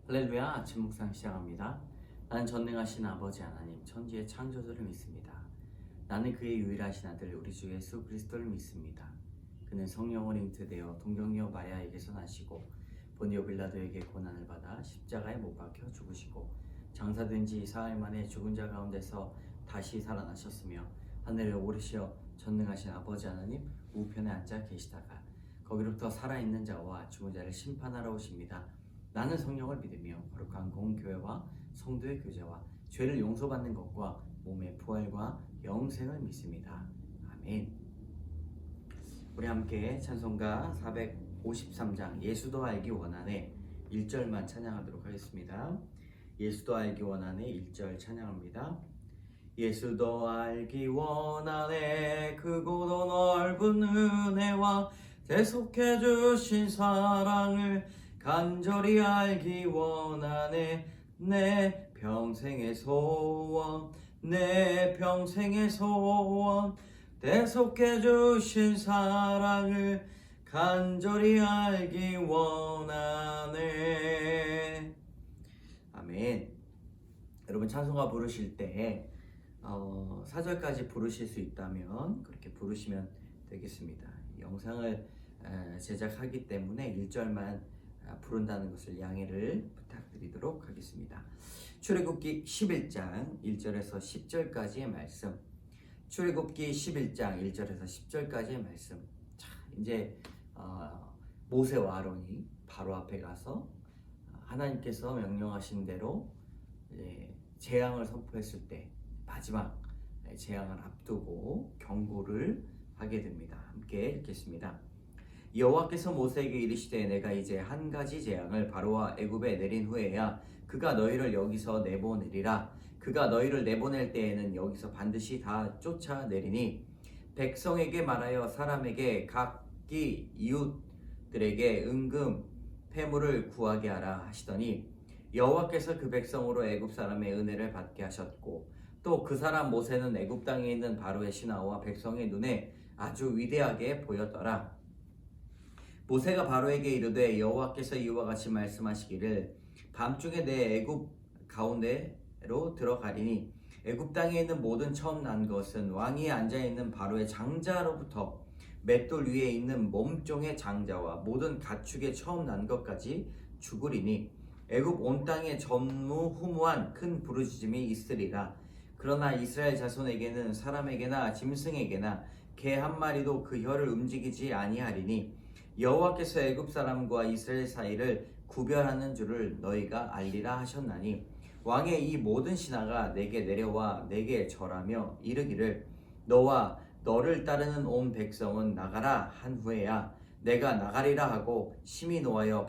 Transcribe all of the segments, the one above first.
할렐루야. 아침 묵상 시작합니다. 나는 전능하신 아버지 하나님 천지의 창조주를 믿습니다. 나는 그의 유일하신 아들 우리 주 예수 그리스도를 믿습니다. 그는 성령으로 잉태되어 동정녀 마리아에게서 나시고 본디오 빌라도에게 고난을 받아 십자가에 못 박혀 죽으시고 장사된 지 사흘 만에 죽은 자 가운데서 다시 살아나셨으며 하늘에 오르시어 전능하신 아버지 하나님 우편에 앉아 계시다가 거기로부터 살아있는 자와 죽은 자를 심판하러 오십니다. 나는 성령을 믿으며 거룩한 공교회와 성도의 교제와 죄를 용서받는 것과 몸의 부활과 영생을 믿습니다. 아멘. 우리 함께 찬송가 453장 예수도 알기 원하네 1절만 찬양하도록 하겠습니다. 예수도 알기 원하네 1절 찬양합니다. 예수도 알기 원하네 크고도 넓은 은혜와 대속해 주신 사랑을 간절히 알기 원하네 내 평생의 소원 내 평생의 소원 대속해 주신 사랑을 간절히 알기 원하네. 아멘. 여러분 찬송가 부르실 때 4절까지 부르실 수 있다면 그렇게 부르시면 되겠습니다. 영상을 제작하기 때문에 1절만 부른다는 것을 양해를 부탁드리도록 하겠습니다. 출애굽기 11장 1절에서 10절까지의 말씀. 출애굽기 11장 1절에서 10절까지의 말씀. 자, 이제 모세와 아론이 바로 앞에 가서 하나님께서 명령하신 대로 재앙을 선포했을 때 마지막 재앙을 앞두고 경고를 하게 됩니다. 함께 읽겠습니다. 여호와께서 모세에게 이르시되 내가 이제 한 가지 재앙을 바로와 애굽에 내린 후에야 그가 너희를 여기서 내보내리라. 그가 너희를 내보낼 때에는 여기서 반드시 다 쫓아내리니 백성에게 말하여 사람에게 각기 이웃들에게 은금 패물을 구하게 하라 하시더니 여호와께서 그 백성으로 애굽 사람의 은혜를 받게 하셨고 또 그 사람 모세는 애굽 땅에 있는 바로의 신하와 백성의 눈에 아주 위대하게 보였더라. 모세가 바로에게 이르되 여호와께서 이와 같이 말씀하시기를 밤중에 내 애굽 가운데로 들어가리니 애굽 땅에 있는 모든 처음 난 것은 왕위에 앉아 있는 바로의 장자로부터 맷돌 위에 있는 몸종의 장자와 모든 가축의 처음 난 것까지 죽으리니 애굽 온 땅에 전무후무한 큰 부르짖음이 있으리라. 그러나 이스라엘 자손에게는 사람에게나 짐승에게나 개 한 마리도 그 혀를 움직이지 아니하리니 여호와께서 애굽 사람과 이스라엘 사이를 구별하는 줄을 너희가 알리라 하셨나니 왕의 이 모든 신하가 내게 내려와 내게 절하며 이르기를 너와 너를 따르는 온 백성은 나가라 한 후에야 내가 나가리라 하고 심히 노하여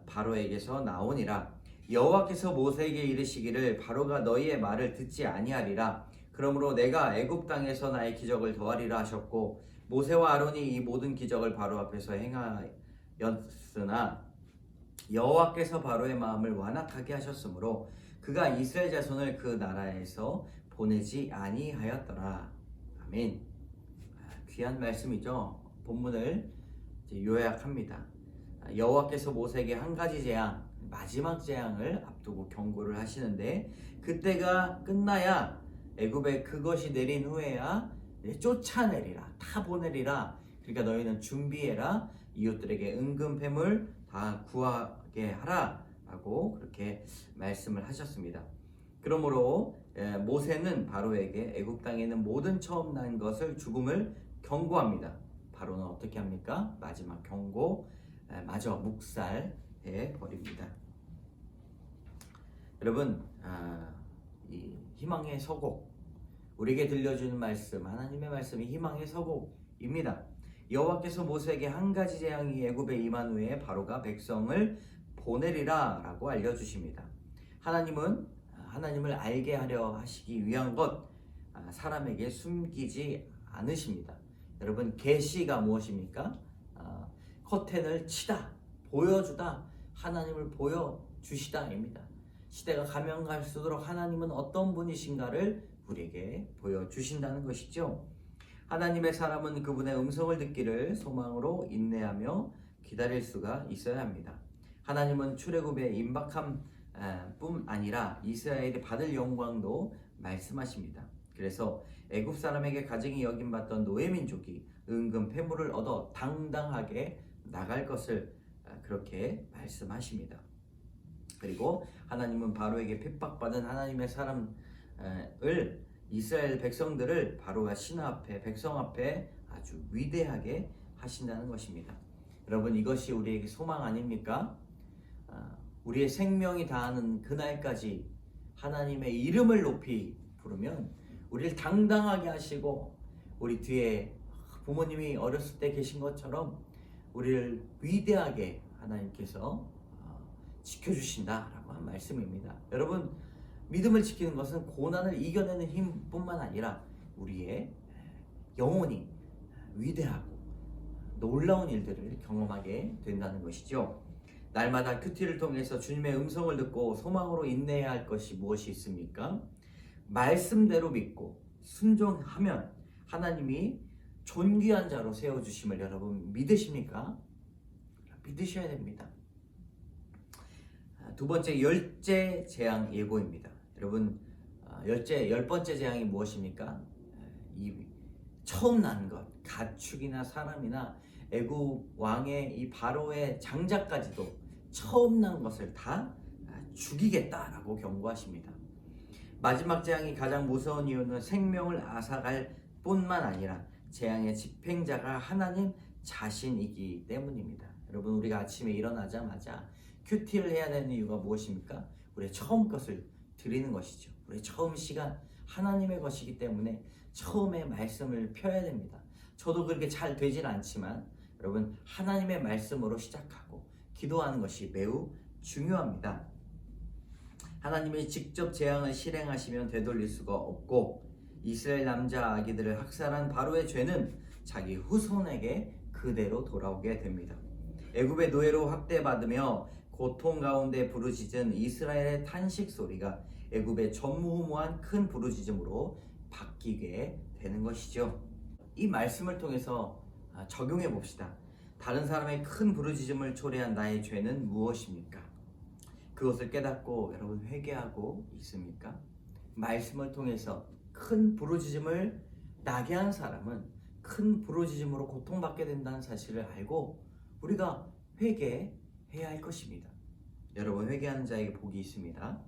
바로에게서 나오니라. 여호와께서 모세에게 이르시기를 바로가 너희의 말을 듣지 아니하리라. 그러므로 내가 애굽 땅에서 나의 기적을 더하리라 하셨고 모세와 아론이 이 모든 기적을 바로 앞에서 행하였으나 여호와께서 바로의 마음을 완악하게 하셨으므로 그가 이스라엘 자손을 그 나라에서 보내지 아니하였더라. 아멘. 귀한 말씀이죠. 본문을 요약합니다. 여호와께서 모세에게 한 가지 재앙, 마지막 재앙을 앞두고 경고를 하시는데 그때가 끝나야 애굽에 그것이 내린 후에야 쫓아내리라, 다 보내리라. 그러니까 너희는 준비해라. 이웃들에게 은금패물 다 구하게 하라 라고 그렇게 말씀을 하셨습니다. 그러므로 모세는 바로에게 애굽 땅에 있는 모든 처음 난 것을 죽음을 경고합니다. 바로는 어떻게 합니까? 마지막 경고 마저 묵살해 버립니다. 여러분, 이 희망의 서곡, 우리에게 들려주는 말씀, 하나님의 말씀이 희망의 서곡입니다. 여호와께서 모세에게 한 가지 재앙이 애굽에 임한 후에 바로가 백성을 보내리라 라고 알려주십니다. 하나님을 알게 하려 하시기 위한 것, 사람에게 숨기지 않으십니다. 여러분, 계시가 무엇입니까? 커튼을 치다, 보여주다, 하나님을 보여주시다입니다. 시대가 가면 갈수록 하나님은 어떤 분이신가를 우리에게 보여주신다는 것이죠. 하나님의 사람은 그분의 음성을 듣기를 소망으로 인내하며 기다릴 수가 있어야 합니다. 하나님은 출애굽의 임박함 뿐 아니라 이스라엘이 받을 영광도 말씀하십니다. 그래서 애굽 사람에게 가증히 여김받던 노예 민족이 은근 패물을 얻어 당당하게 나갈 것을 그렇게 말씀하십니다. 그리고 하나님은 바로에게 핍박받은 하나님의 사람을 이스라엘 백성들을 바로가 신하 앞에 백성 앞에 아주 위대하게 하신다는 것입니다. 여러분, 이것이 우리에게 소망 아닙니까? 우리의 생명이 다하는 그날까지 하나님의 이름을 높이 부르면 우리를 당당하게 하시고 우리 뒤에 부모님이 어렸을 때 계신 것처럼 우리를 위대하게 하나님께서 지켜주신다라고 한 말씀입니다. 여러분, 믿음을 지키는 것은 고난을 이겨내는 힘뿐만 아니라 우리의 영혼이 위대하고 놀라운 일들을 경험하게 된다는 것이죠. 날마다 큐티를 통해서 주님의 음성을 듣고 소망으로 인내해야 할 것이 무엇이 있습니까? 말씀대로 믿고 순종하면 하나님이 존귀한 자로 세워주심을 여러분 믿으십니까? 믿으셔야 됩니다. 두 번째, 열째 재앙 예고입니다. 여러분, 열 번째 재앙이 무엇입니까? 이 처음 난 것, 가축이나 사람이나 애굽 왕의 이 바로의 장자까지도 처음 난 것을 다 죽이겠다라고 경고하십니다. 마지막 재앙이 가장 무서운 이유는 생명을 앗아갈 뿐만 아니라 재앙의 집행자가 하나님 자신이기 때문입니다. 여러분, 우리가 아침에 일어나자마자 큐티를 해야 되는 이유가 무엇입니까? 우리의 처음 것을 드리는 것이죠. 우리의 처음 시간 하나님의 것이기 때문에 처음에 말씀을 펴야 됩니다. 저도 그렇게 잘 되진 않지만 여러분, 하나님의 말씀으로 시작하고 기도하는 것이 매우 중요합니다. 하나님이 직접 재앙을 실행하시면 되돌릴 수가 없고 이스라엘 남자 아기들을 학살한 바로의 죄는 자기 후손에게 그대로 돌아오게 됩니다. 애굽의 노예로 학대받으며 고통 가운데 부르짖은 이스라엘의 탄식 소리가 애굽의 전무후무한 큰 부르짖음으로 바뀌게 되는 것이죠. 이 말씀을 통해서 적용해 봅시다. 다른 사람의 큰 부르짖음을 초래한 나의 죄는 무엇입니까? 그것을 깨닫고 여러분 회개하고 있습니까? 말씀을 통해서 큰 부르짖음을 나게 한 사람은 큰 부르짖음으로 고통받게 된다는 사실을 알고 우리가 회개해야 할 것입니다. 여러분, 회개하는 자에게 복이 있습니다.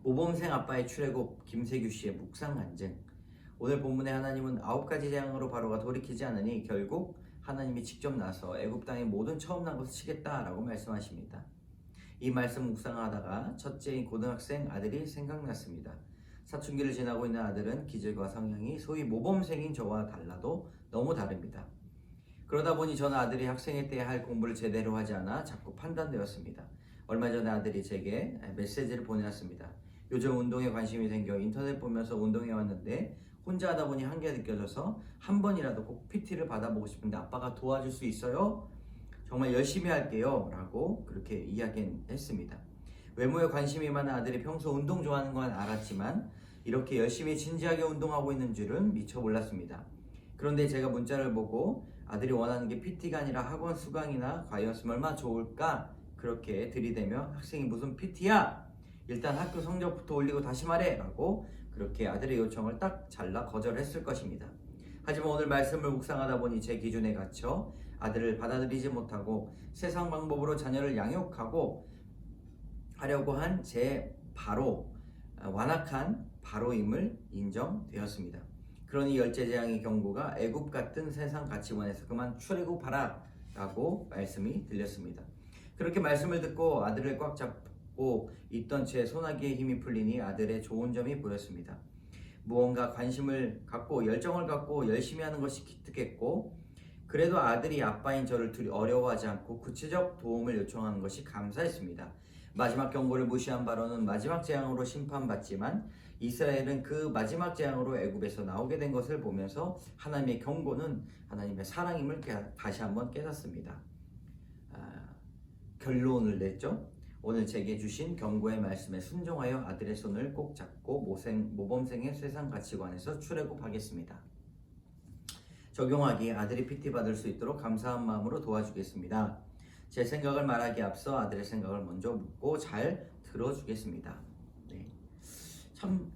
모범생 아빠의 출애굽, 김세규 씨의 묵상 간증. 오늘 본문의 하나님은 9가지 재앙으로 바로가 돌이키지 않으니 결국 하나님이 직접 나서 애굽 땅의 모든 처음 난 것을 치겠다라고 말씀하십니다. 이 말씀 묵상하다가 첫째인 고등학생 아들이 생각났습니다. 사춘기를 지나고 있는 아들은 기질과 성향이 소위 모범생인 저와 달라도 너무 다릅니다. 그러다 보니 저는 아들이 학생일 때 할 공부를 제대로 하지 않아 자꾸 판단되었습니다. 얼마 전에 아들이 제게 메시지를 보내왔습니다. 요즘 운동에 관심이 생겨 인터넷 보면서 운동해 왔는데 혼자 하다 보니 한계가 느껴져서 한 번이라도 꼭 PT를 받아보고 싶은데 아빠가 도와줄 수 있어요? 정말 열심히 할게요 라고 그렇게 이야기했습니다. 외모에 관심이 많은 아들이 평소 운동 좋아하는 건 알았지만 이렇게 열심히 진지하게 운동하고 있는 줄은 미처 몰랐습니다. 그런데 제가 문자를 보고 아들이 원하는 게 PT가 아니라 학원 수강이나 과외였으면 얼마나 좋을까 그렇게 들이대며 학생이 무슨 PT야? 일단 학교 성적부터 올리고 다시 말해 라고 그렇게 아들의 요청을 딱 잘라 거절했을 것입니다. 하지만 오늘 말씀을 묵상하다 보니 제 기준에 갇혀 아들을 받아들이지 못하고 세상 방법으로 자녀를 양육하고 하려고 한 제 바로 완악한 바로임을 인정되었습니다. 그러니 열째 재앙의 경고가 애굽 같은 세상 가치관에서 그만 출애굽하라 라고 말씀이 들렸습니다. 그렇게 말씀을 듣고 아들을 꽉 잡고 있던 제 소나기의 힘이 풀리니 아들의 좋은 점이 보였습니다. 무언가 관심을 갖고 열정을 갖고 열심히 하는 것이 기특했고 그래도 아들이 아빠인 저를 어려워하지 않고 구체적 도움을 요청하는 것이 감사했습니다. 마지막 경고를 무시한 바로는 마지막 재앙으로 심판받지만 이스라엘은 그 마지막 재앙으로 애굽에서 나오게 된 것을 보면서 하나님의 경고는 하나님의 사랑임을 다시 한번 깨닫습니다. 결론을 냈죠. 오늘 제게 주신 경고의 말씀에 순종하여 아들의 손을 꼭 잡고 모범생의 세상 가치관에서 출애굽하겠습니다. 적용하기에 아들이 PT 받을 수 있도록 감사한 마음으로 도와주겠습니다. 제 생각을 말하기에 앞서 아들의 생각을 먼저 묻고 잘 들어주겠습니다. 네. 참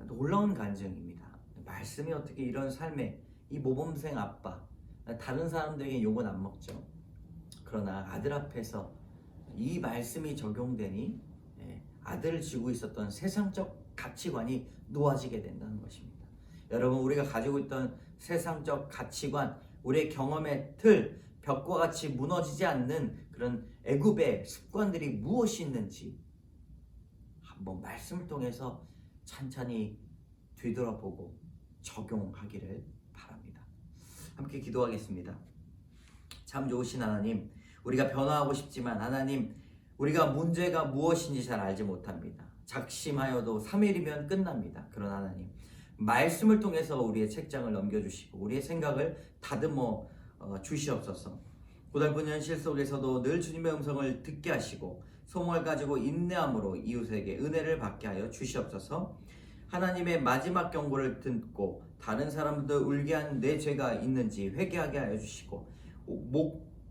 놀라운 간증입니다. 말씀이 어떻게 이런 삶에 이 모범생 아빠, 다른 사람들에게 욕은 안 먹죠. 그러나 아들 앞에서 이 말씀이 적용되니 아들을 쥐고 있었던 세상적 가치관이 놓아지게 된다는 것입니다. 여러분, 우리가 가지고 있던 세상적 가치관, 우리의 경험의 틀, 벽과 같이 무너지지 않는 그런 애굽의 습관들이 무엇이 있는지 한번 말씀을 통해서 찬찬히 뒤돌아보고 적용하기를 바랍니다. 함께 기도하겠습니다. 참 좋으신 하나님, 우리가 변화하고 싶지만 하나님, 우리가 문제가 무엇인지 잘 알지 못합니다. 작심하여도 3일이면 끝납니다. 그러나 하나님, 말씀을 통해서 우리의 책장을 넘겨주시고 우리의 생각을 다듬어 주시옵소서. 고달픈 현실 속에서도 늘 주님의 음성을 듣게 하시고 소망을 가지고 인내함으로 이웃에게 은혜를 받게 하여 주시옵소서. 하나님의 마지막 경고를 듣고 다른 사람들 울게 한 내 죄가 있는지 회개하게 하여 주시고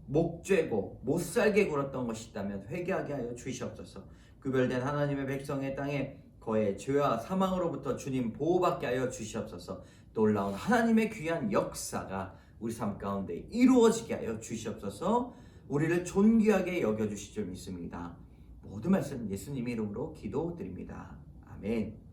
목죄고 못살게 굴었던 것이 있다면 회개하게 하여 주시옵소서. 구별된 하나님의 백성의 땅에 거의 죄와 사망으로부터 주님 보호받게 하여 주시옵소서. 놀라운 하나님의 귀한 역사가 우리 삶 가운데 이루어지게 하여 주시옵소서. 우리를 존귀하게 여겨주실 줄 믿습니다. 모든 말씀 예수님 이름으로 기도드립니다. 아멘.